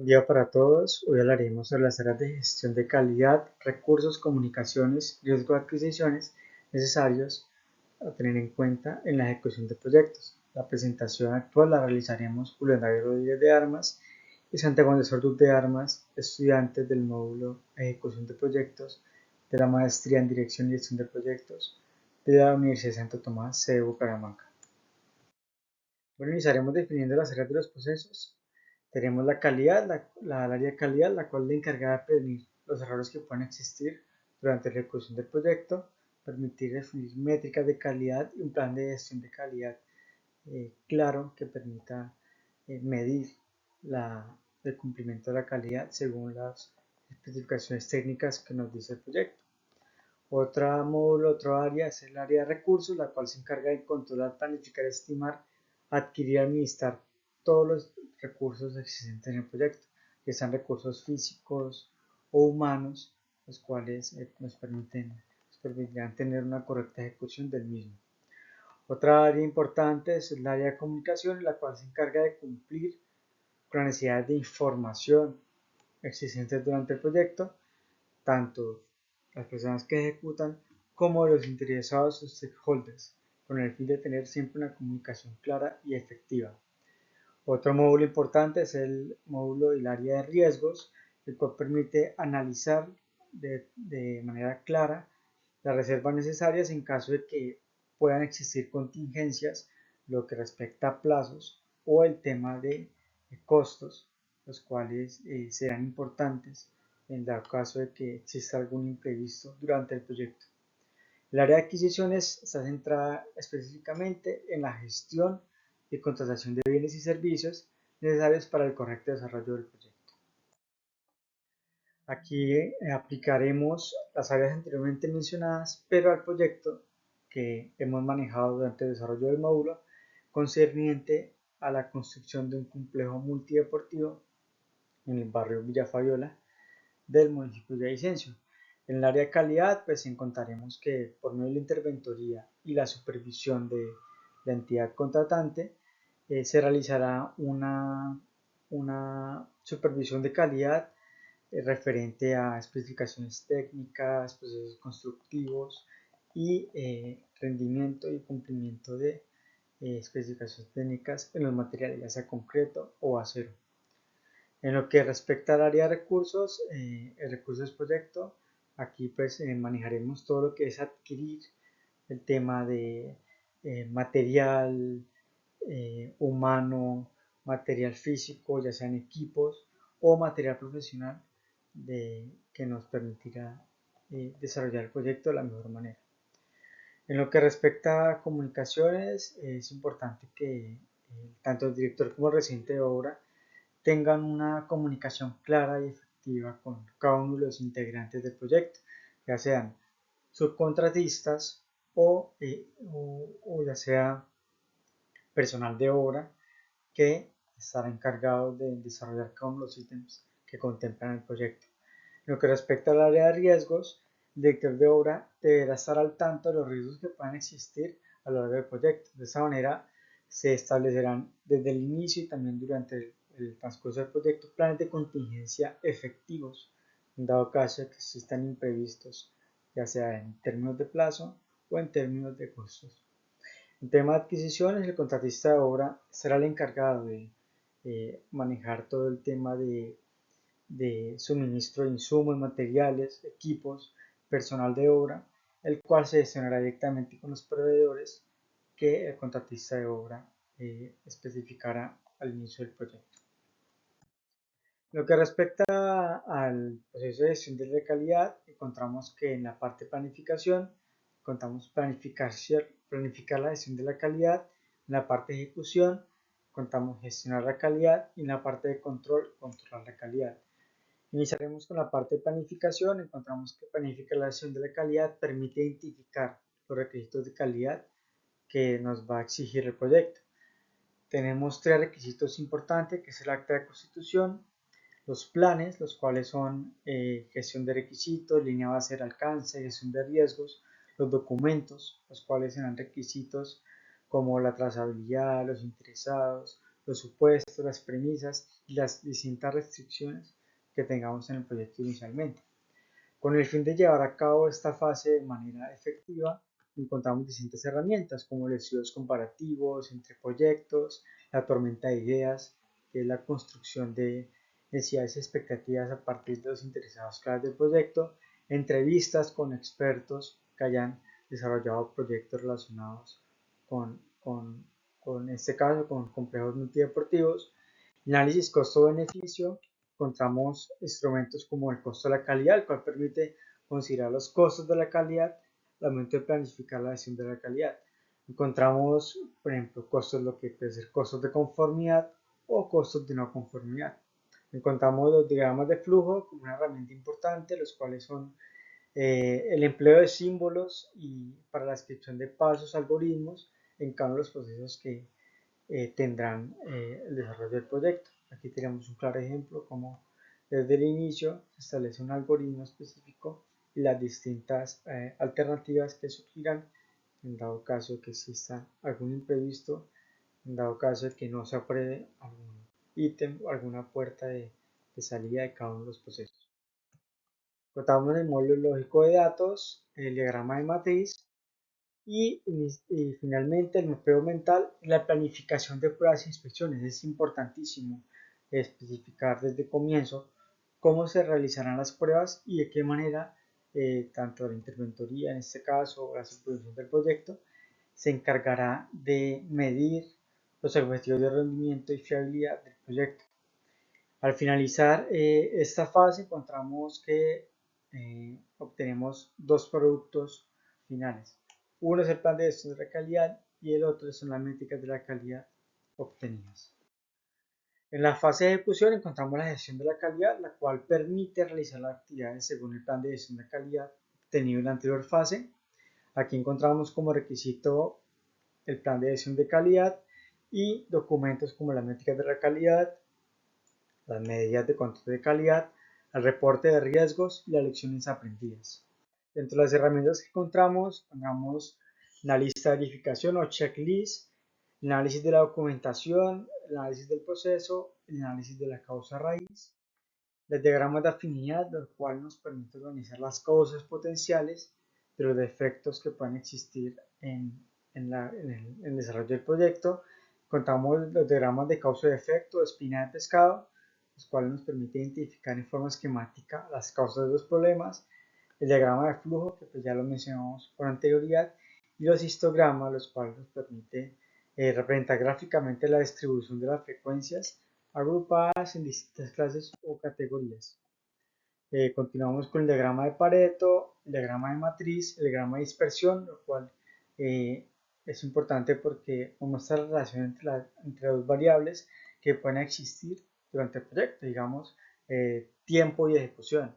Buen día para todos. Hoy hablaremos sobre las áreas de gestión de calidad, recursos, comunicaciones, riesgo de adquisiciones necesarios a tener en cuenta en la ejecución de proyectos. La presentación actual la realizaremos Julián David Rodríguez de Armas y Santiago de Sorduz de Armas, estudiantes del módulo Ejecución de Proyectos de la Maestría en Dirección y Gestión de Proyectos de la Universidad de Santo Tomás, sede Bucaramanga. Bueno, iniciaremos definiendo las áreas de los procesos. Tenemos la calidad, la área de calidad, la cual es la encargada de prevenir los errores que puedan existir durante la ejecución del proyecto, permitir definir métricas de calidad y un plan de gestión de calidad claro que permita medir el cumplimiento de la calidad según las especificaciones técnicas que nos dice el proyecto. Otra módulo, otra área es el área de recursos, la cual se encarga de controlar, planificar, estimar, adquirir y administrar todos los recursos existentes en el proyecto, que sean recursos físicos o humanos, los cuales nos permitirán tener una correcta ejecución del mismo. Otra área importante es el área de comunicación, la cual se encarga de cumplir con las necesidades de información existentes durante el proyecto, tanto las personas que ejecutan como los interesados o stakeholders, con el fin de tener siempre una comunicación clara y efectiva. Otro módulo importante es el módulo del área de riesgos, el cual permite analizar de manera clara las reservas necesarias en caso de que puedan existir contingencias, lo que respecta a plazos o el tema de costos, los cuales serán importantes en dado caso de que exista algún imprevisto durante el proyecto. El área de adquisiciones está centrada específicamente en la gestión y contratación de bienes y servicios necesarios para el correcto desarrollo del proyecto. Aquí aplicaremos las áreas anteriormente mencionadas, pero al proyecto que hemos manejado durante el desarrollo del módulo concerniente a la construcción de un complejo multideportivo en el barrio Villa Fabiola del municipio de Villavicencio. En el área de calidad, pues encontraremos que por medio de la interventoría y la supervisión de la entidad contratante, se realizará una supervisión de calidad referente a especificaciones técnicas, procesos constructivos y rendimiento y cumplimiento de especificaciones técnicas en los materiales, ya sea concreto o acero. En lo que respecta al área de recursos, el recursos proyecto, aquí pues manejaremos todo lo que es adquirir el tema de material humano, material físico, ya sean equipos o material profesional que nos permitirá desarrollar el proyecto de la mejor manera. En lo que respecta a comunicaciones, es importante que tanto el director como el residente de obra tengan una comunicación clara y efectiva con cada uno de los integrantes del proyecto, ya sean subcontratistas o ya sea personal de obra que estará encargado de desarrollar cada uno de los ítems que contemplan el proyecto. En lo que respecta al área de riesgos, el director de obra deberá estar al tanto de los riesgos que puedan existir a lo largo del proyecto. De esta manera se establecerán desde el inicio y también durante el transcurso del proyecto planes de contingencia efectivos en dado caso de que existan imprevistos, ya sea en términos de plazo o en términos de costos. En tema de adquisiciones, el contratista de obra será el encargado de manejar todo el tema de suministro de insumos, materiales, equipos, personal de obra, el cual se gestionará directamente con los proveedores que el contratista de obra especificará al inicio del proyecto. Lo que respecta al proceso de gestión de la calidad, encontramos que en la parte de planificación, contamos planificar la gestión de la calidad, en la parte de ejecución, contamos gestionar la calidad y en la parte de control, controlar la calidad. Iniciaremos con la parte de planificación. Encontramos que planificar la gestión de la calidad permite identificar los requisitos de calidad que nos va a exigir el proyecto. Tenemos tres requisitos importantes, que es el acta de constitución, los planes, los cuales son gestión de requisitos, línea base de alcance, gestión de riesgos, los documentos, los cuales serán requisitos como la trazabilidad, los interesados, los supuestos, las premisas y las distintas restricciones que tengamos en el proyecto inicialmente. Con el fin de llevar a cabo esta fase de manera efectiva, encontramos distintas herramientas como los estudios comparativos entre proyectos, la tormenta de ideas, que es la construcción de necesidades y expectativas a partir de los interesados claves del proyecto, entrevistas con expertos que hayan desarrollado proyectos relacionados con, con, con este caso, con complejos multideportivos, análisis costo-beneficio. Encontramos instrumentos como el costo de la calidad, el cual permite considerar los costos de la calidad al momento de planificar la gestión de la calidad. Encontramos, por ejemplo, costos, lo que puede ser costos de conformidad o costos de no conformidad. Encontramos los diagramas de flujo como una herramienta importante, los cuales son el empleo de símbolos y para la descripción de pasos, algoritmos en cada uno de los procesos que tendrán el desarrollo del proyecto. Aquí tenemos un claro ejemplo como desde el inicio se establece un algoritmo específico y las distintas alternativas que surgirán en dado caso de que exista algún imprevisto, en dado caso de que no se apruebe algún ítem o alguna puerta de salida de cada uno de los procesos. Contamos el módulo lógico de datos, el diagrama de matriz y finalmente el mapeo mental, la planificación de pruebas e inspecciones. Es importantísimo especificar desde el comienzo cómo se realizarán las pruebas y de qué manera tanto la interventoría, en este caso, o la supervisión del proyecto, se encargará de medir los objetivos de rendimiento y fiabilidad del proyecto. Al finalizar esta fase encontramos que obtenemos dos productos finales. Uno es el plan de gestión de la calidad y el otro son las métricas de la calidad obtenidas. En la fase de ejecución encontramos la gestión de la calidad, la cual permite realizar las actividades según el plan de gestión de calidad obtenido en la anterior fase. Aquí encontramos como requisito el plan de gestión de calidad y documentos como las métricas de la calidad, las medidas de control de calidad, el reporte de riesgos y las lecciones aprendidas. Dentro de las herramientas que encontramos la lista de verificación o checklist, el análisis de la documentación, el análisis del proceso, el análisis de la causa raíz, los diagramas de afinidad, lo cual nos permite organizar las causas potenciales de los defectos que pueden existir en el desarrollo del proyecto. Contamos los diagramas de causa y efecto, de espina de pescado, los cuales nos permite identificar en forma esquemática las causas de los problemas, el diagrama de flujo, que pues ya lo mencionamos con anterioridad, y los histogramas, los cuales nos permite representar gráficamente la distribución de las frecuencias agrupadas en distintas clases o categorías. Continuamos con el diagrama de Pareto, el diagrama de matriz, el diagrama de dispersión, lo cual es importante porque muestra la relación entre dos variables que pueden existir durante el proyecto, digamos, tiempo y ejecución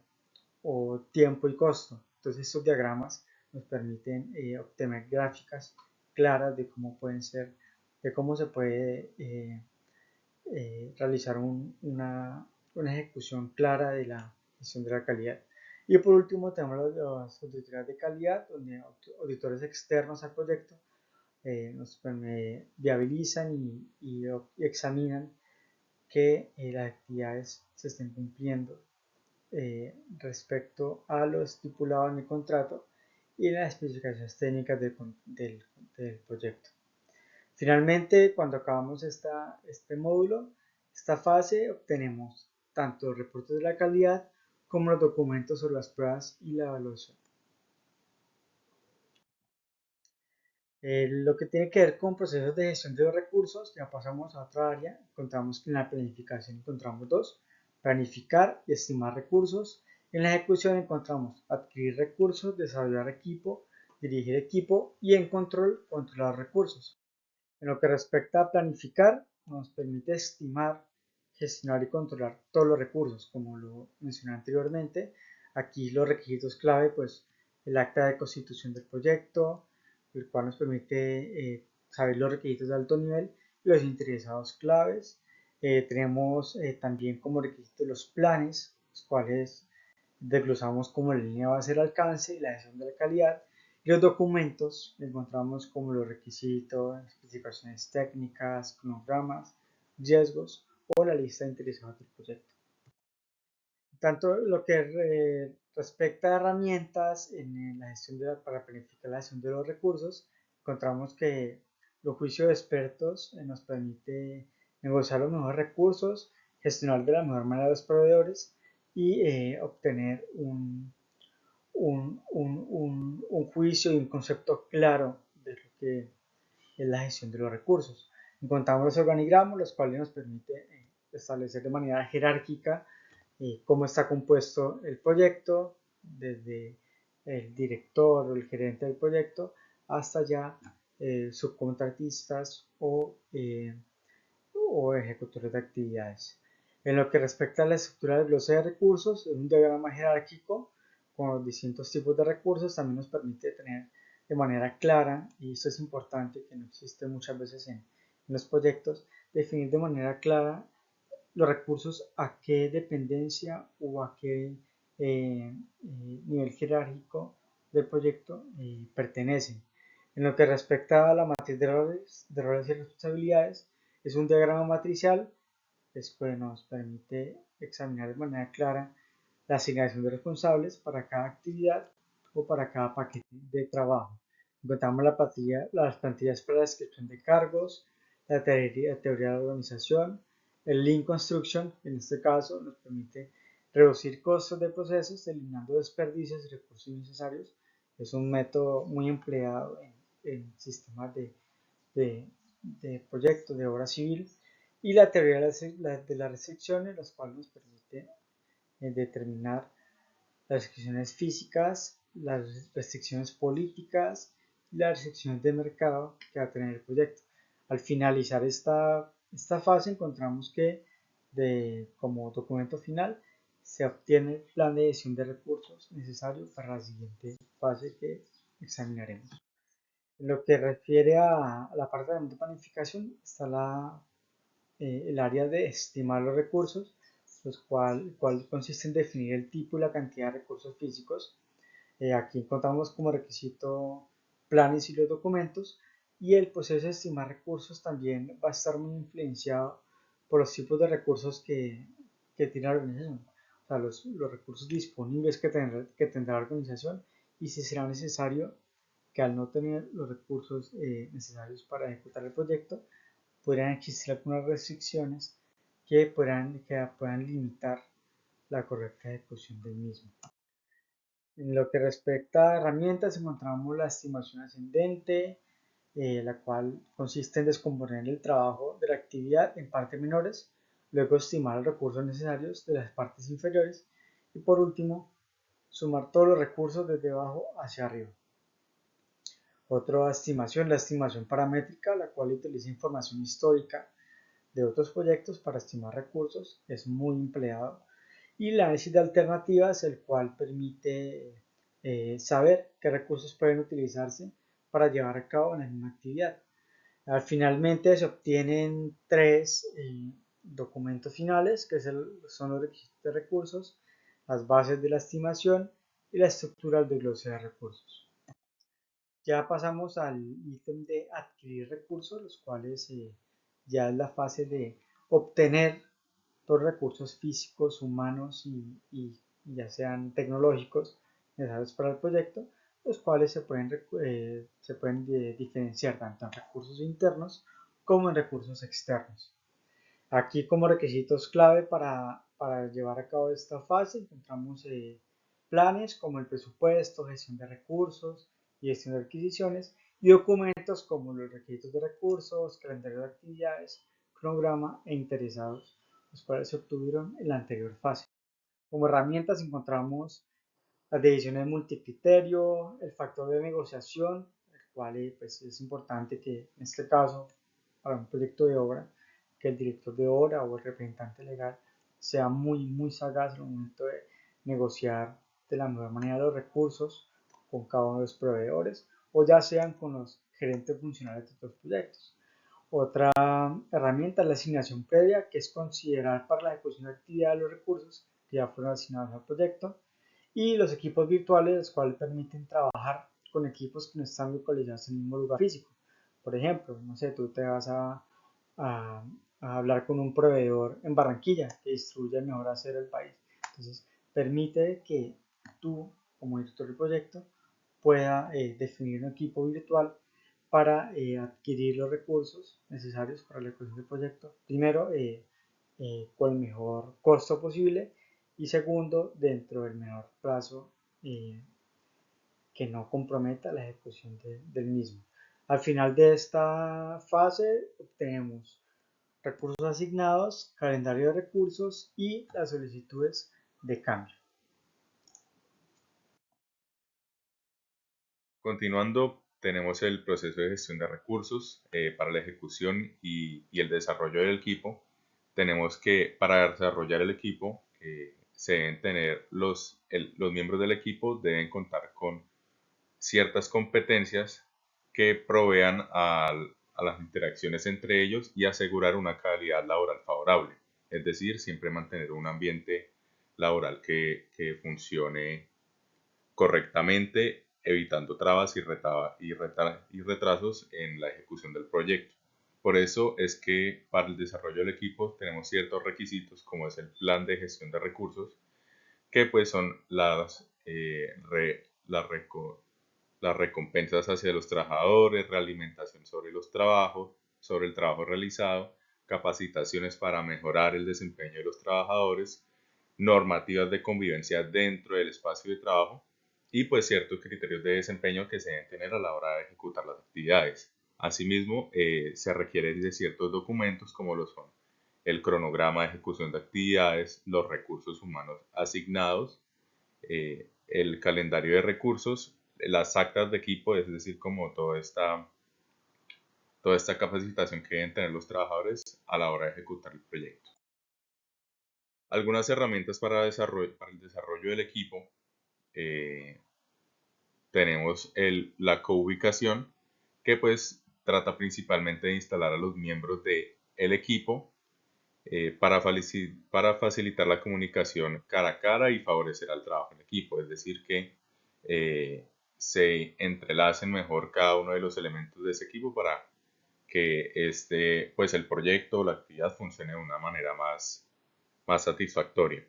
o tiempo y costo. Entonces estos diagramas nos permiten obtener gráficas claras de cómo pueden ser, de cómo se puede realizar una ejecución clara de la gestión de la calidad. Y por último tenemos las auditorías de calidad, donde auditores externos al proyecto nos viabilizan y examinan que las actividades se estén cumpliendo respecto a lo estipulado en el contrato y las especificaciones técnicas del proyecto. Finalmente, cuando acabamos este módulo, esta fase, obtenemos tanto los reportes de la calidad como los documentos sobre las pruebas y la evaluación. Lo que tiene que ver con procesos de gestión de los recursos, ya pasamos a otra área. Encontramos que en la planificación encontramos dos: planificar y estimar recursos. En la ejecución encontramos adquirir recursos, desarrollar equipo, dirigir equipo y en control, controlar recursos. En lo que respecta a planificar, nos permite estimar, gestionar y controlar todos los recursos, como lo mencioné anteriormente. Aquí los requisitos clave, pues el acta de constitución del proyecto, el cual nos permite saber los requisitos de alto nivel y los interesados claves. Tenemos también como requisitos los planes, los cuales desglosamos como la línea va a ser el alcance y la gestión de la calidad. Y los documentos encontramos como los requisitos, especificaciones técnicas, cronogramas, riesgos o la lista de interesados del proyecto. Tanto lo que respecta a herramientas en la gestión para planificar la gestión de los recursos, encontramos que los juicios de expertos nos permite negociar los mejores recursos, gestionar de la mejor manera los proveedores y obtener un juicio y un concepto claro de lo que es la gestión de los recursos. Encontramos los organigramas, los cuales nos permiten establecer de manera jerárquica cómo está compuesto el proyecto, desde el director o el gerente del proyecto hasta ya subcontratistas o ejecutores de actividades. En lo que respecta a la estructura del glossario de recursos, es un diagrama jerárquico con los distintos tipos de recursos, también nos permite tener de manera clara, y esto es importante que no existe muchas veces en los proyectos, definir de manera clara los recursos a qué dependencia o a qué nivel jerárquico del proyecto pertenecen. En lo que respecta a la matriz de roles y responsabilidades, es un diagrama matricial que nos permite examinar de manera clara la asignación de responsables para cada actividad o para cada paquete de trabajo. Encontramos las plantillas para la descripción de cargos, la teoría de la organización, el Lean Construction, en este caso nos permite reducir costos de procesos, eliminando desperdicios y recursos innecesarios. Es un método muy empleado en sistemas de proyectos de obra civil, y la teoría de las restricciones, las cuales nos permite determinar las restricciones físicas, las restricciones políticas y las restricciones de mercado que va a tener el proyecto. Al finalizar esta fase encontramos que como documento final se obtiene el plan de gestión de recursos necesario para la siguiente fase que examinaremos. En lo que refiere a la parte de planificación está el área de estimar los recursos, el cual consiste en definir el tipo y la cantidad de recursos físicos. Aquí encontramos como requisito planes y los documentos, y el proceso de estimar recursos también va a estar muy influenciado por los tipos de recursos que tiene la organización, o sea, los recursos disponibles que tendrá la organización, y si será necesario que al no tener los recursos necesarios para ejecutar el proyecto, podrían existir algunas restricciones que puedan limitar la correcta ejecución del mismo. En lo que respecta a herramientas, encontramos la estimación ascendente, la cual consiste en descomponer el trabajo de la actividad en partes menores, luego estimar los recursos necesarios de las partes inferiores y por último, sumar todos los recursos desde abajo hacia arriba. Otra estimación, la estimación paramétrica, la cual utiliza información histórica de otros proyectos para estimar recursos, es muy empleado. Y el análisis de alternativas, el cual permite saber qué recursos pueden utilizarse para llevar a cabo la misma actividad. Finalmente se obtienen tres documentos finales, que son los requisitos de recursos, las bases de la estimación y la estructura del desglose de recursos. Ya pasamos al ítem de adquirir recursos, los cuales ya es la fase de obtener los recursos físicos, humanos y ya sean tecnológicos necesarios para el proyecto, los cuales se pueden diferenciar tanto en recursos internos como en recursos externos. Aquí como requisitos clave para llevar a cabo esta fase encontramos planes como el presupuesto, gestión de recursos y gestión de adquisiciones, y documentos como los requisitos de recursos, calendario de actividades, cronograma e interesados, los cuales se obtuvieron en la anterior fase. Como herramientas encontramos las decisiones multicriterio, el factor de negociación, el cual pues, es importante que en este caso, para un proyecto de obra, que el director de obra o el representante legal sea muy sagaz al momento de negociar de la mejor manera los recursos con cada uno de los proveedores, o ya sean con los gerentes funcionales de otros proyectos. Otra herramienta es la asignación previa, que es considerar para la ejecución de actividad los recursos que ya fueron asignados al proyecto, y los equipos virtuales, los cuales permiten trabajar con equipos que no están localizados en el mismo lugar físico. Por ejemplo, no sé, tú te vas a a hablar con un proveedor en Barranquilla que distribuya el mejor acero del país. Entonces, permite que tú, como director del proyecto, pueda definir un equipo virtual para adquirir los recursos necesarios para la ejecución del proyecto. Primero, con el mejor costo posible y segundo, dentro del mejor plazo eh, que no comprometa la ejecución del mismo. Al final de esta fase obtenemos recursos asignados, calendario de recursos y las solicitudes de cambio. Continuando, tenemos el proceso de gestión de recursos para la ejecución y el desarrollo del equipo. Tenemos que, para desarrollar el equipo, se deben tener los miembros del equipo deben contar con ciertas competencias que provean a las interacciones entre ellos y asegurar una calidad laboral favorable. Es decir, siempre mantener un ambiente laboral que funcione correctamente, evitando trabas y retrasos en la ejecución del proyecto. Por eso es que para el desarrollo del equipo tenemos ciertos requisitos como es el plan de gestión de recursos, que pues son las recompensas hacia los trabajadores, realimentación sobre el trabajo realizado, capacitaciones para mejorar el desempeño de los trabajadores, normativas de convivencia dentro del espacio de trabajo y pues ciertos criterios de desempeño que se deben tener a la hora de ejecutar las actividades. Asimismo, se requieren de ciertos documentos como lo son el cronograma de ejecución de actividades, los recursos humanos asignados, el calendario de recursos, las actas de equipo, es decir, como toda esta capacitación que deben tener los trabajadores a la hora de ejecutar el proyecto. Algunas herramientas para el desarrollo del equipo. eh, Tenemos la coubicación, que pues trata principalmente de instalar a los miembros del equipo para facilitar la comunicación cara a cara y favorecer al trabajo en equipo. Es decir, que se entrelacen mejor cada uno de los elementos de ese equipo para que pues el proyecto o la actividad funcione de una manera más satisfactoria.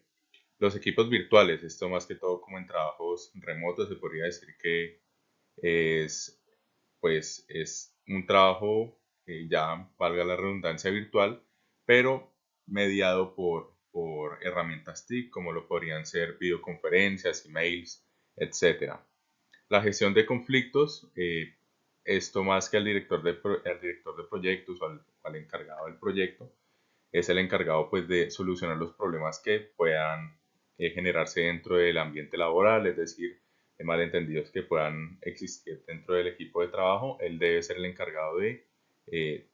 Los equipos virtuales, esto más que todo como en trabajos remotos, se podría decir que es, pues, es un trabajo, ya valga la redundancia, virtual, pero mediado por herramientas TIC, como lo podrían ser videoconferencias, emails, etcétera. La gestión de conflictos, esto más que al director de proyectos o al encargado del proyecto, es el encargado pues de solucionar los problemas que puedan generarse dentro del ambiente laboral, es decir, malentendidos que puedan existir dentro del equipo de trabajo. Él debe ser el encargado de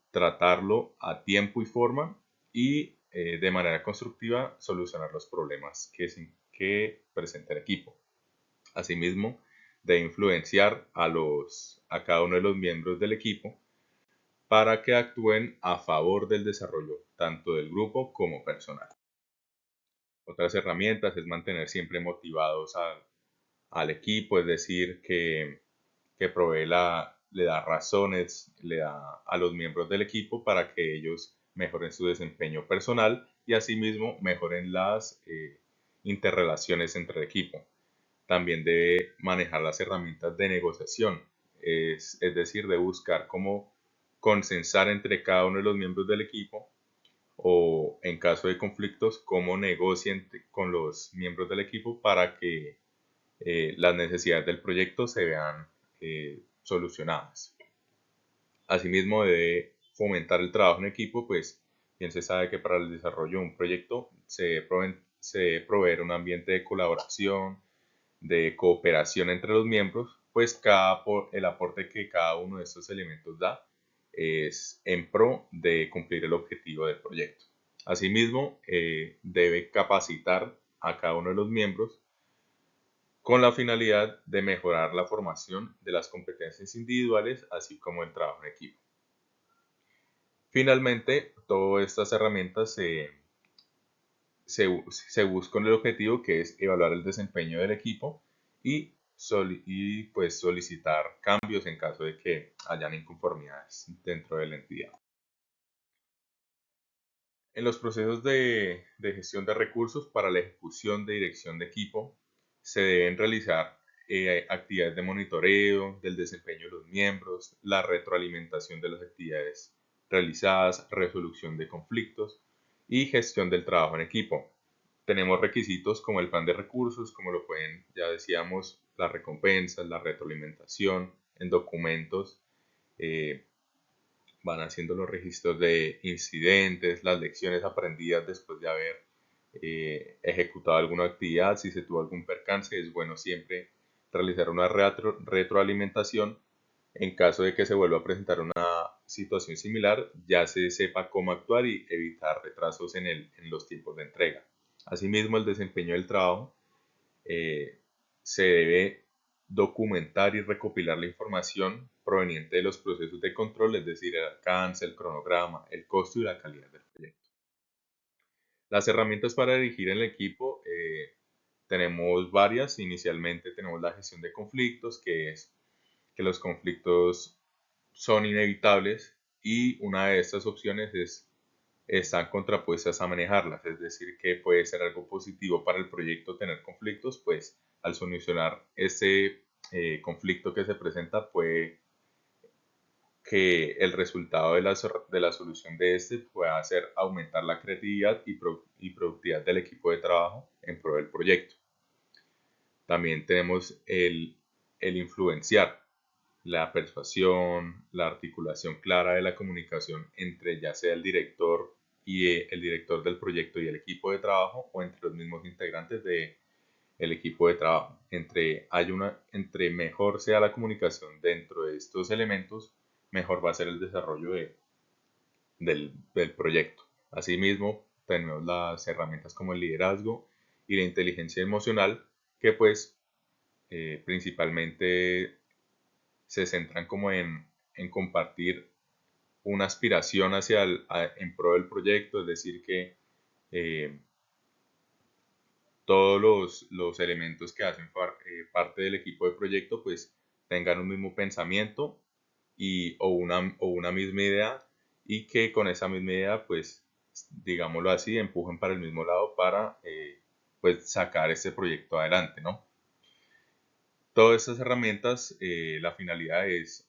tratarlo a tiempo y forma y de manera constructiva solucionar los problemas que presenta el equipo. Asimismo, de influenciar a cada uno de los miembros del equipo para que actúen a favor del desarrollo tanto del grupo como personal. Otras herramientas es mantener siempre motivados al equipo, es decir, que le da razones, le da a los miembros del equipo para que ellos mejoren su desempeño personal y asimismo mejoren las interrelaciones entre el equipo. También debe manejar las herramientas de negociación, es decir, de buscar cómo consensar entre cada uno de los miembros del equipo o en caso de conflictos, cómo negocien con los miembros del equipo para que las necesidades del proyecto se vean solucionadas. Asimismo, debe fomentar el trabajo en equipo, pues bien se sabe que para el desarrollo de un proyecto se debe proveer un ambiente de colaboración, de cooperación entre los miembros, pues el aporte que cada uno de estos elementos da es en pro de cumplir el objetivo del proyecto. Asimismo, debe capacitar a cada uno de los miembros con la finalidad de mejorar la formación de las competencias individuales, así como el trabajo en equipo. Finalmente, todas estas herramientas se busca el objetivo que es evaluar el desempeño del equipo y pues solicitar cambios en caso de que hayan inconformidades dentro de la entidad. En los procesos de gestión de recursos para la ejecución de dirección de equipo, se deben realizar actividades de monitoreo del desempeño de los miembros, la retroalimentación de las actividades realizadas, resolución de conflictos y gestión del trabajo en equipo. Tenemos requisitos como el plan de recursos, como lo pueden, ya decíamos, las recompensas, la retroalimentación, en documentos, eh, van haciendo los registros de incidentes, las lecciones aprendidas después de haber ejecutado alguna actividad, si se tuvo algún percance, es bueno siempre realizar una retroalimentación. En caso de que se vuelva a presentar una situación similar, ya se sepa cómo actuar y evitar retrasos en los tiempos de entrega. Asimismo, el desempeño del trabajo eh, se debe documentar y recopilar la información proveniente de los procesos de control, es decir, el alcance, el cronograma, el costo y la calidad del proyecto. Las herramientas para dirigir el equipo tenemos varias. Inicialmente tenemos la gestión de conflictos, que es que los conflictos son inevitables y una de estas opciones están contrapuestas a manejarlas, es decir, que puede ser algo positivo para el proyecto tener conflictos, pues al solucionar ese conflicto que se presenta puede que el resultado de la solución de este pueda hacer aumentar la creatividad y productividad del equipo de trabajo en pro del proyecto. También tenemos el influenciar, la persuasión, la articulación clara de la comunicación entre ya sea el director y el director del proyecto y el equipo de trabajo o entre los mismos integrantes del equipo de trabajo. Entre mejor sea la comunicación dentro de estos elementos, mejor va a ser el desarrollo del proyecto. Asimismo, tenemos las herramientas como el liderazgo y la inteligencia emocional que pues principalmente se centran como en compartir una aspiración en pro del proyecto, es decir, que eh, todos los elementos que hacen parte del equipo de proyecto pues tengan un mismo pensamiento o una misma idea y que con esa misma idea pues digámoslo así empujen para el mismo lado para pues sacar este proyecto adelante, ¿no? Todas estas herramientas, la finalidad es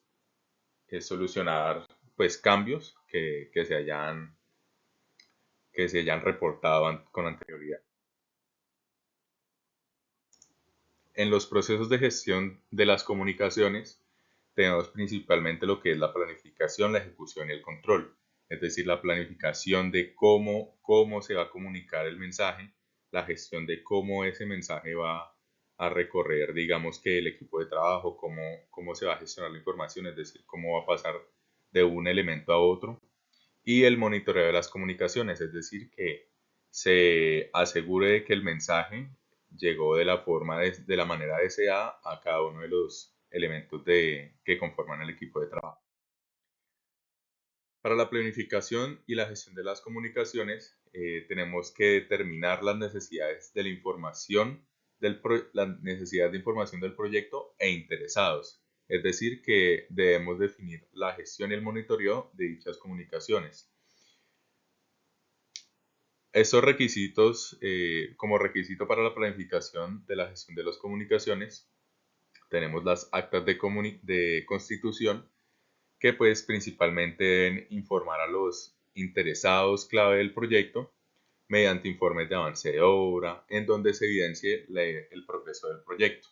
solucionar pues cambios que se hayan reportado con anterioridad. En los procesos de gestión de las comunicaciones tenemos principalmente lo que es la planificación, la ejecución y el control, es decir, la planificación de cómo se va a comunicar el mensaje, la gestión de cómo ese mensaje va a recorrer, digamos que el equipo de trabajo, cómo se va a gestionar la información, es decir, cómo va a pasar de un elemento a otro, y el monitoreo de las comunicaciones, es decir, que se asegure de que el mensaje llegó de la manera deseada a cada uno de los elementos que conforman el equipo de trabajo. Para la planificación y la gestión de las comunicaciones, tenemos que determinar las necesidades de la información la necesidad de información del proyecto e interesados. Es decir, que debemos definir la gestión y el monitoreo de dichas comunicaciones. Estos requisitos, como requisito para la planificación de la gestión de las comunicaciones, tenemos las actas de constitución que pues principalmente deben informar a los interesados clave del proyecto mediante informes de avance de obra en donde se evidencie el progreso del proyecto.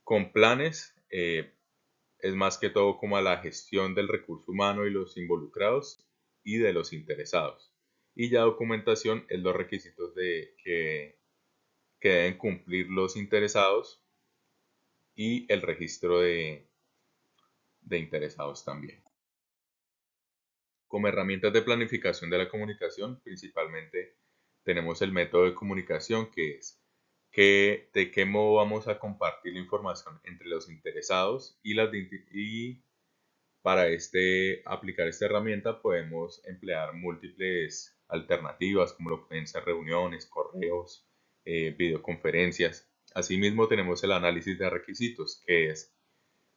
Con planes es más que todo como a la gestión del recurso humano y los involucrados y de los interesados. Y ya documentación es los requisitos que deben cumplir los interesados y el registro de interesados también. Como herramientas de planificación de la comunicación, principalmente tenemos el método de comunicación que es de qué modo vamos a compartir la información entre los interesados y para aplicar esta herramienta podemos emplear múltiples alternativas como lo pueden ser reuniones, correos, videoconferencias. Asimismo tenemos el análisis de requisitos que es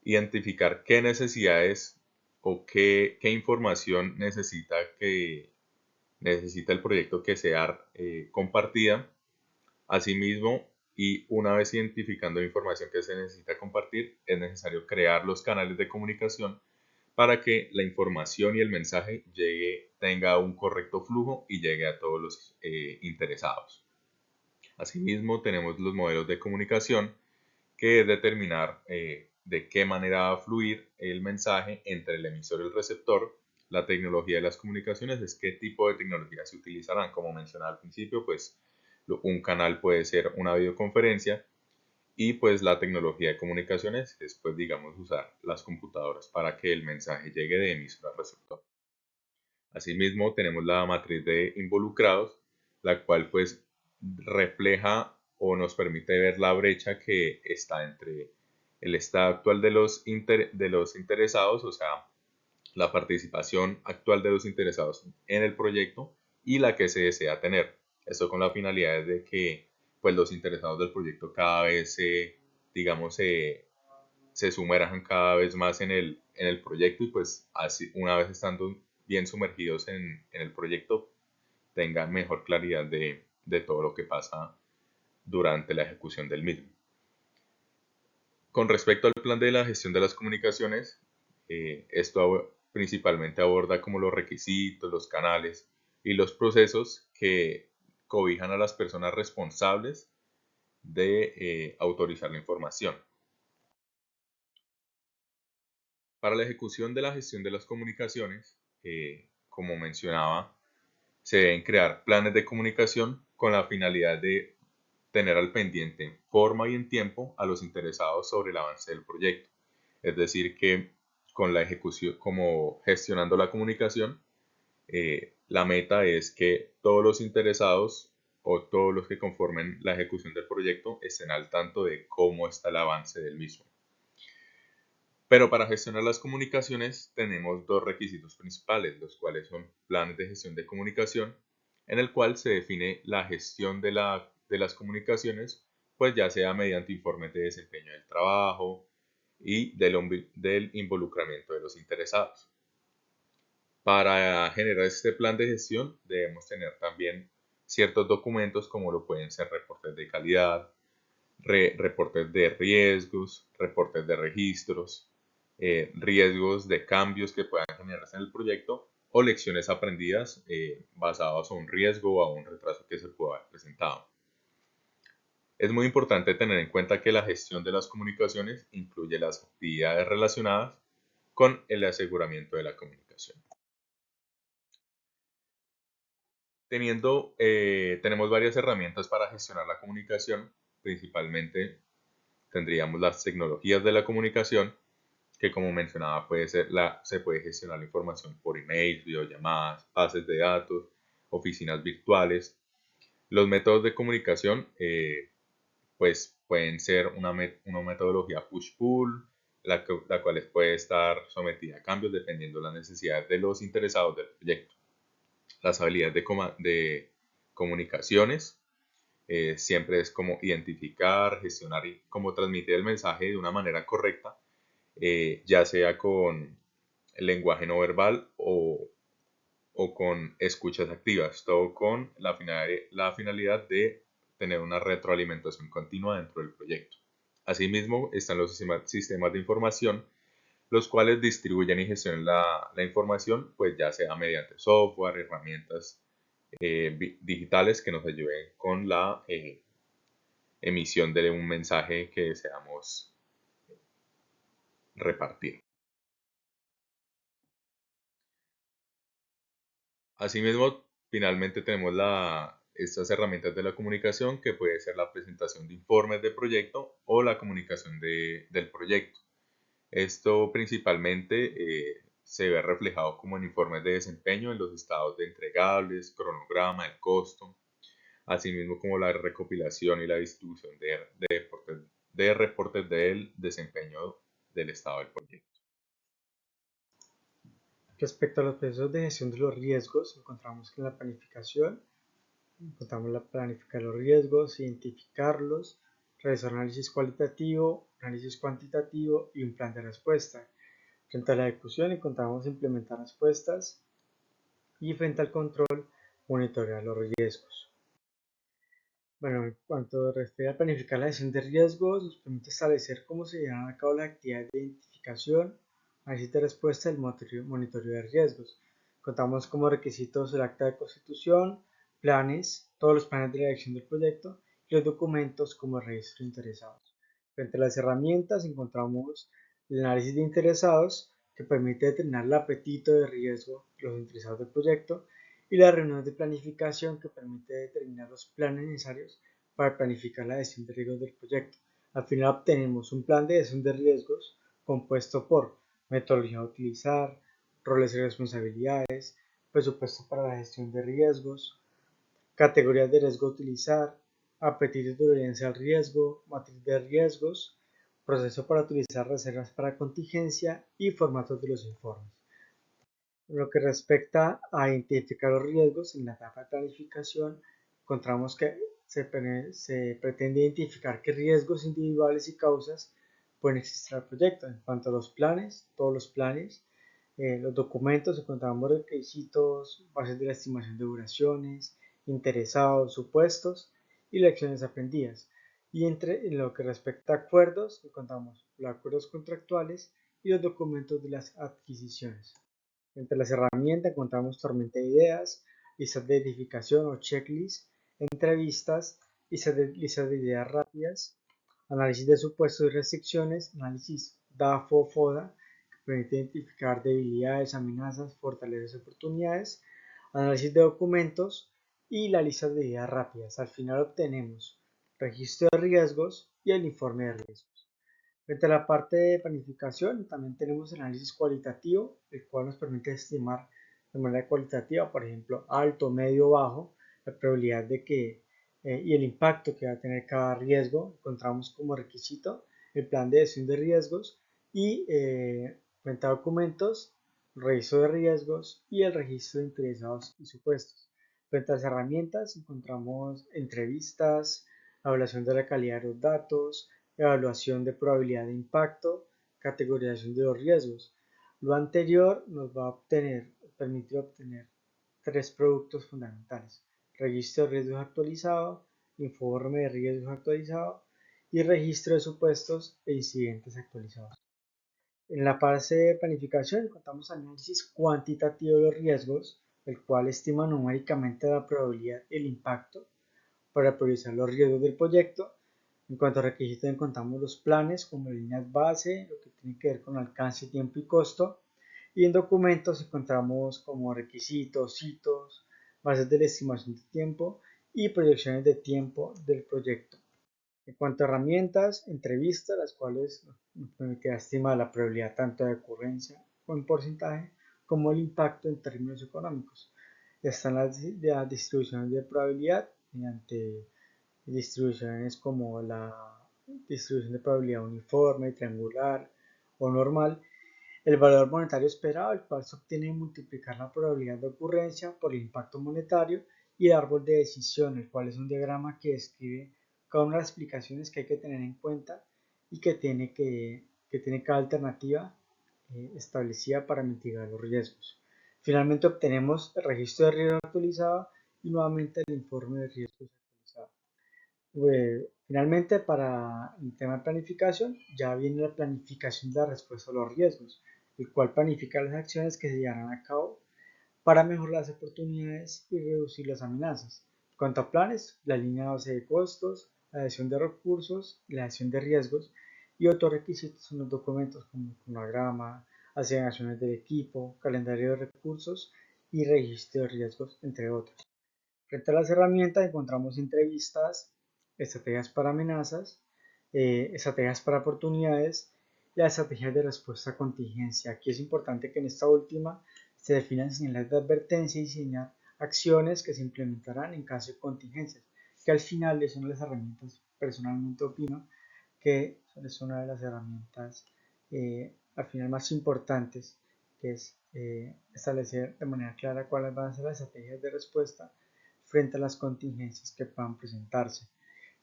identificar qué necesidades o qué información necesita necesita el proyecto que sea compartida. Asimismo, y una vez identificando la información que se necesita compartir, es necesario crear los canales de comunicación para que la información y el mensaje tenga un correcto flujo y llegue a todos los interesados. Asimismo, tenemos los modelos de comunicación, que es determinar de qué manera va a fluir el mensaje entre el emisor y el receptor. La tecnología de las comunicaciones es qué tipo de tecnología se utilizarán. Como mencionaba al principio, pues un canal puede ser una videoconferencia, y pues la tecnología de comunicaciones es, pues digamos, usar las computadoras para que el mensaje llegue de emisor a receptor. Asimismo, tenemos la matriz de involucrados, la cual pues refleja o nos permite ver la brecha que está entre el estado actual de los interesados, o sea, la participación actual de los interesados en el proyecto, y la que se desea tener. Esto con la finalidad de que pues los interesados del proyecto cada vez digamos, se sumerjan cada vez más en el proyecto, y pues así, una vez estando bien sumergidos en el proyecto, tengan mejor claridad de todo lo que pasa durante la ejecución del mismo. Con respecto al plan de la gestión de las comunicaciones, esto principalmente aborda como los requisitos, los canales y los procesos que cobijan a las personas responsables de autorizar la información. Para la ejecución de la gestión de las comunicaciones, como mencionaba, se deben crear planes de comunicación con la finalidad de tener al pendiente en forma y en tiempo a los interesados sobre el avance del proyecto. Es decir, que con la ejecución, como gestionando la comunicación, la meta es que todos los interesados o todos los que conformen la ejecución del proyecto estén al tanto de cómo está el avance del mismo. Pero para gestionar las comunicaciones tenemos dos requisitos principales, los cuales son planes de gestión de comunicación, en el cual se define la gestión de las comunicaciones, pues ya sea mediante informes de desempeño del trabajo y del involucramiento de los interesados. Para generar este plan de gestión debemos tener también ciertos documentos, como lo pueden ser reportes de calidad, reportes de riesgos, reportes de registros, riesgos de cambios que puedan generarse en el proyecto, o lecciones aprendidas basadas a un riesgo o a un retraso que se pueda haber presentado. Es muy importante tener en cuenta que la gestión de las comunicaciones incluye las actividades relacionadas con el aseguramiento de la comunicación. Tenemos varias herramientas para gestionar la comunicación. Principalmente tendríamos las tecnologías de la comunicación, que como mencionaba se puede gestionar la información por email, videollamadas, bases de datos, oficinas virtuales. Los métodos de comunicación pues pueden ser una metodología push-pull, la cual puede estar sometida a cambios dependiendo de las necesidades de los interesados del proyecto. Las habilidades de comunicaciones siempre es como identificar, gestionar y cómo transmitir el mensaje de una manera correcta, ya sea con el lenguaje no verbal o con escuchas activas, todo con la finalidad de tener una retroalimentación continua dentro del proyecto. Asimismo, están los sistemas de información, los cuales distribuyen y gestionan la información, pues ya sea mediante software, herramientas digitales que nos ayuden con la emisión de un mensaje que deseamos repartir. Asimismo, finalmente tenemos estas herramientas de la comunicación, que puede ser la presentación de informes de proyecto o la comunicación del proyecto. Esto principalmente se ve reflejado como en informes de desempeño, en los estados de entregables, cronograma, el costo, asimismo como la recopilación y la distribución de reportes del desempeño del estado del proyecto. Respecto a los procesos de gestión de los riesgos, encontramos que en la planificación encontramos la planificar los riesgos, identificarlos, realizar análisis cualitativo, análisis cuantitativo y un plan de respuesta. Frente a la ejecución encontramos implementar respuestas, y frente al control monitorear los riesgos. Bueno, en cuanto refiere a planificar la gestión de riesgos, nos permite establecer cómo se llevan a cabo las actividades de identificación, análisis de respuesta y el monitoreo de riesgos. Contamos como requisitos el acta de constitución, planes, todos los planes de la dirección del proyecto y los documentos como el registro de interesados. Frente a las herramientas encontramos el análisis de interesados, que permite determinar el apetito de riesgo de los interesados del proyecto, y la reunión de planificación, que permite determinar los planes necesarios para planificar la gestión de riesgos del proyecto. Al final obtenemos un plan de gestión de riesgos compuesto por metodología a utilizar, roles y responsabilidades, presupuesto para la gestión de riesgos, categorías de riesgo a utilizar, apetito de tolerancia al riesgo, matriz de riesgos, proceso para utilizar reservas para contingencia y formatos de los informes. En lo que respecta a identificar los riesgos, en la etapa de planificación encontramos que se pretende identificar qué riesgos individuales y causas pueden existir al proyecto. En cuanto a los planes, todos los planes, los documentos, encontramos requisitos, bases de la estimación de duraciones, interesados, supuestos y lecciones aprendidas. Y en lo que respecta a acuerdos, encontramos los acuerdos contractuales y los documentos de las adquisiciones. Entre las herramientas encontramos tormenta de ideas, listas de edificación o checklist, entrevistas, listas de ideas rápidas, análisis de supuestos y restricciones, análisis DAFO-FODA, que permite identificar debilidades, amenazas, fortalezas y oportunidades, análisis de documentos y la lista de ideas rápidas. Al final obtenemos registro de riesgos y el informe de riesgos. Frente a la parte de planificación, también tenemos el análisis cualitativo, el cual nos permite estimar de manera cualitativa, por ejemplo, alto, medio, bajo, la probabilidad de que y el impacto que va a tener cada riesgo. Encontramos como requisito el plan de gestión de riesgos y frente a documentos, el registro de riesgos y el registro de interesados y supuestos. Frente a las herramientas, encontramos entrevistas, evaluación de la calidad de los datos, evaluación de probabilidad de impacto, categorización de los riesgos. Lo anterior nos va a permitir obtener tres productos fundamentales: registro de riesgos actualizado, informe de riesgos actualizado y registro de supuestos e incidentes actualizados. En la fase de planificación encontramos análisis cuantitativo de los riesgos, el cual estima numéricamente la probabilidad y el impacto para priorizar los riesgos del proyecto. En cuanto a requisitos, encontramos los planes como líneas base, lo que tiene que ver con alcance, tiempo y costo. Y en documentos encontramos como requisitos, hitos, bases de la estimación de tiempo y proyecciones de tiempo del proyecto. En cuanto a herramientas, entrevistas, las cuales nos permiten estimar la probabilidad tanto de ocurrencia o en porcentaje como el impacto en términos económicos. Están las distribuciones de probabilidad mediante distribuciones como la distribución de probabilidad uniforme, triangular o normal, el valor monetario esperado, el cual se obtiene al multiplicar la probabilidad de ocurrencia por el impacto monetario, y el árbol de decisión, el cual es un diagrama que describe cada una de las explicaciones que hay que tener en cuenta y que tiene cada alternativa establecida para mitigar los riesgos. Finalmente obtenemos el registro de riesgo actualizado y nuevamente el informe de riesgos actualizado. Finalmente, para el tema de planificación, ya viene la planificación de la respuesta a los riesgos, el cual planifica las acciones que se llevarán a cabo para mejorar las oportunidades y reducir las amenazas. En cuanto a planes, la línea base de costos, la gestión de recursos, la gestión de riesgos y otros requisitos son los documentos como cronograma, asignaciones del equipo, calendario de recursos y registro de riesgos, entre otros. Frente a las herramientas encontramos entrevistas, estrategias para amenazas, estrategias para oportunidades y las estrategias de respuesta a contingencia. Aquí es importante que en esta última se definan señales de advertencia y diseñar acciones que se implementarán en caso de contingencias, que al final son las herramientas, personalmente opino, que son una de las herramientas al final más importantes, que es establecer de manera clara cuáles van a ser las estrategias de respuesta frente a las contingencias que puedan presentarse.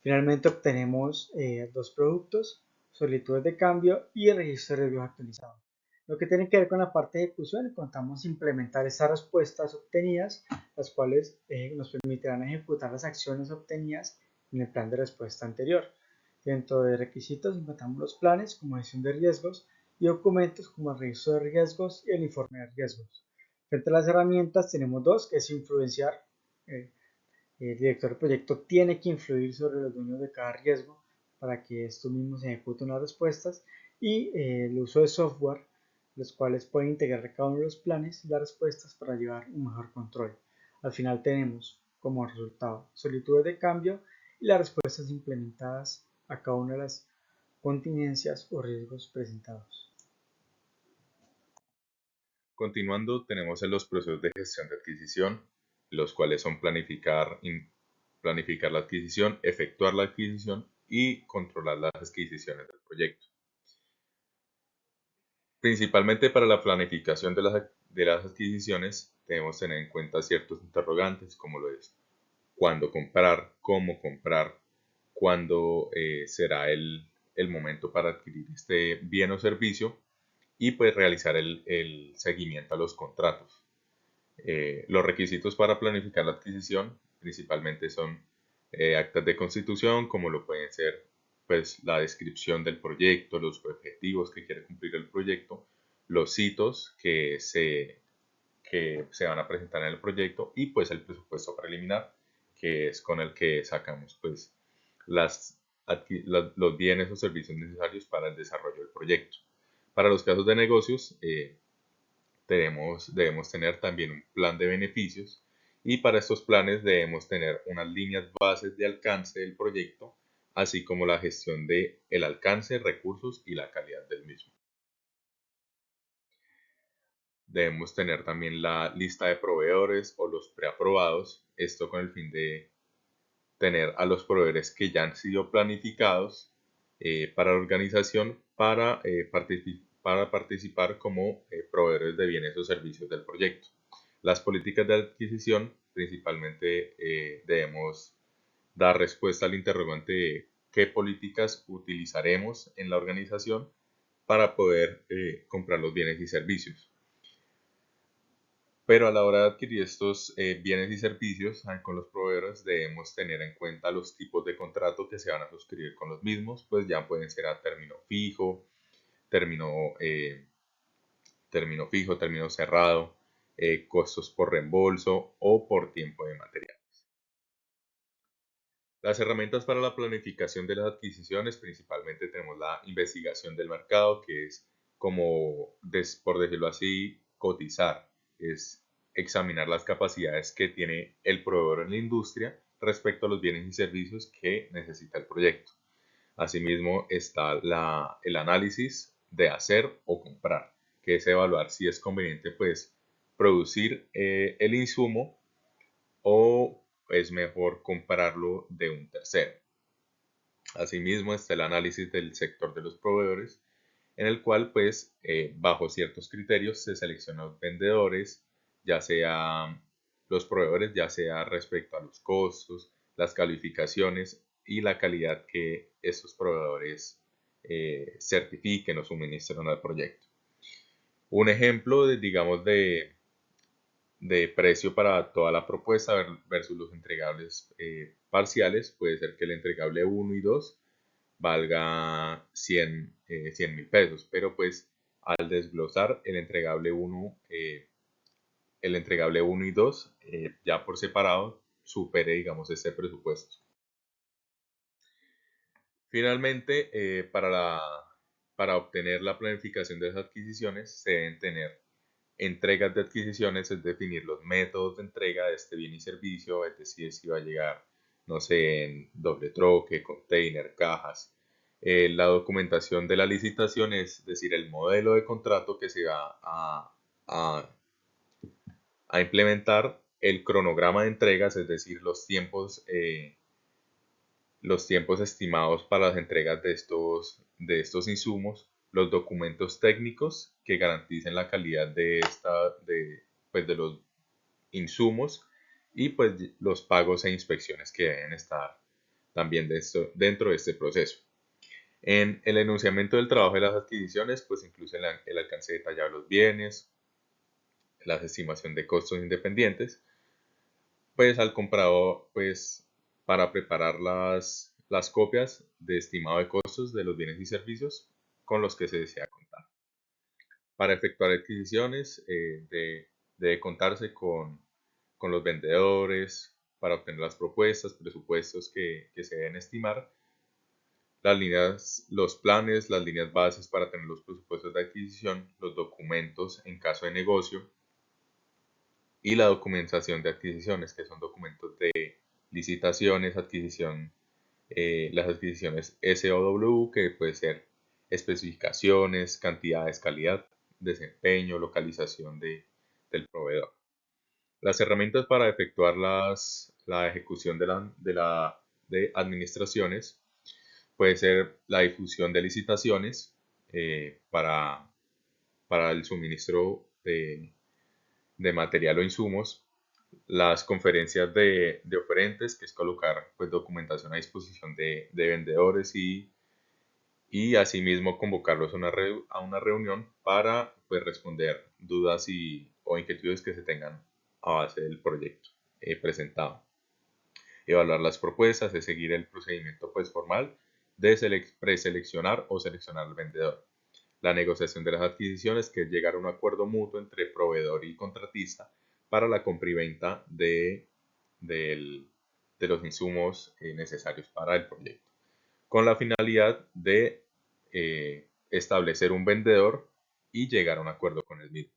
Finalmente obtenemos dos productos: solicitudes de cambio y el registro de riesgos actualizado. Lo que tiene que ver con la parte de ejecución, contamos implementar esas respuestas obtenidas, las cuales nos permitirán ejecutar las acciones obtenidas en el plan de respuesta anterior. Dentro de requisitos encontramos los planes como gestión de riesgos y documentos como el registro de riesgos y el informe de riesgos. Frente a las herramientas tenemos dos, que es influenciar. El director del proyecto tiene que influir sobre los dueños de cada riesgo para que estos mismos ejecuten las respuestas y el uso de software, los cuales pueden integrar cada uno de los planes y las respuestas para llevar un mejor control. Al final tenemos como resultado solicitudes de cambio y las respuestas implementadas a cada una de las contingencias o riesgos presentados. Continuando, tenemos en los procesos de gestión de adquisición, los cuales son planificar la adquisición, efectuar la adquisición y controlar las adquisiciones del proyecto. Principalmente para la planificación de las adquisiciones, debemos tener en cuenta ciertos interrogantes, como lo es cuándo comprar, cómo comprar, cuándo será el momento para adquirir este bien o servicio y pues realizar el seguimiento a los contratos. Los requisitos para planificar la adquisición principalmente son actas de constitución, como lo pueden ser pues, la descripción del proyecto, los objetivos que quiere cumplir el proyecto, los hitos que se van a presentar en el proyecto y pues el presupuesto preliminar, que es con el que sacamos pues, los bienes o servicios necesarios para el desarrollo del proyecto. Para los casos de negocios, debemos tener también un plan de beneficios y para estos planes debemos tener unas líneas bases de alcance del proyecto, así como la gestión de el alcance, recursos y la calidad del mismo. Debemos tener también la lista de proveedores o los preaprobados, esto con el fin de tener a los proveedores que ya han sido planificados para la organización para participar como proveedores de bienes o servicios del proyecto. Las políticas de adquisición principalmente debemos dar respuesta al interrogante de qué políticas utilizaremos en la organización para poder comprar los bienes y servicios. Pero a la hora de adquirir estos bienes y servicios con los proveedores debemos tener en cuenta los tipos de contrato que se van a suscribir con los mismos, pues ya pueden ser a término fijo, término, eh, término cerrado, costos por reembolso o por tiempo de material. Las herramientas para la planificación de las adquisiciones, principalmente tenemos la investigación del mercado, que es como, por decirlo así, cotizar, es examinar las capacidades que tiene el proveedor en la industria respecto a los bienes y servicios que necesita el proyecto. Asimismo está el análisis de hacer o comprar, que es evaluar si es conveniente pues producir el insumo o es mejor comprarlo de un tercero. Asimismo está el análisis del sector de los proveedores, en el cual pues bajo ciertos criterios se seleccionan los vendedores, ya sea los proveedores, ya sea respecto a los costos, las calificaciones y la calidad que estos proveedores certifiquen o suministren al proyecto. Un ejemplo, digamos, de precio para toda la propuesta versus los entregables parciales, puede ser que el entregable 1 y 2 valga 100.000 pesos, pero pues al desglosar el entregable 1 y 2 ya por separado supere digamos este presupuesto. Finalmente, para obtener la planificación de las adquisiciones se deben tener entregas de adquisiciones, es definir los métodos de entrega de este bien y servicio, es decir, si va a llegar, no sé, en doble troque, container, cajas. La documentación de la licitación, es decir, el modelo de contrato que se va a implementar, el cronograma de entregas, es decir, los tiempos estimados para las entregas de estos insumos, los documentos técnicos que garanticen la calidad pues, de los insumos y pues los pagos e inspecciones que deben estar también dentro de este proceso. En el enunciamiento del trabajo de las adquisiciones, pues incluye el alcance detallado de los bienes, la estimación de costos independientes, pues al comprador, pues para preparar las copias de estimado de costos de los bienes y servicios con los que se desea contar. Para efectuar adquisiciones, debe contarse con los vendedores para obtener las propuestas, presupuestos que se deben estimar, las líneas, los planes, las líneas bases para tener los presupuestos de adquisición, los documentos en caso de negocio y la documentación de adquisiciones, que son documentos de licitaciones, adquisición, las adquisiciones SOW, que puede ser especificaciones, cantidades, calidad, desempeño, localización del proveedor. Las herramientas para efectuar la ejecución de administraciones puede ser la difusión de licitaciones para el suministro de material o insumos, las conferencias de oferentes, que es colocar pues, documentación a disposición de vendedores y asimismo convocarlos a una reunión para pues, responder dudas o inquietudes que se tengan a base del proyecto presentado. Evaluar las propuestas es seguir el procedimiento pues, formal de preseleccionar o seleccionar al vendedor. La negociación de las adquisiciones, que es llegar a un acuerdo mutuo entre proveedor y contratista para la compra y venta de los insumos necesarios para el proyecto, con la finalidad de establecer un vendedor y llegar a un acuerdo con el mismo.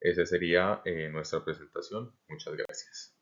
Esa sería nuestra presentación. Muchas gracias.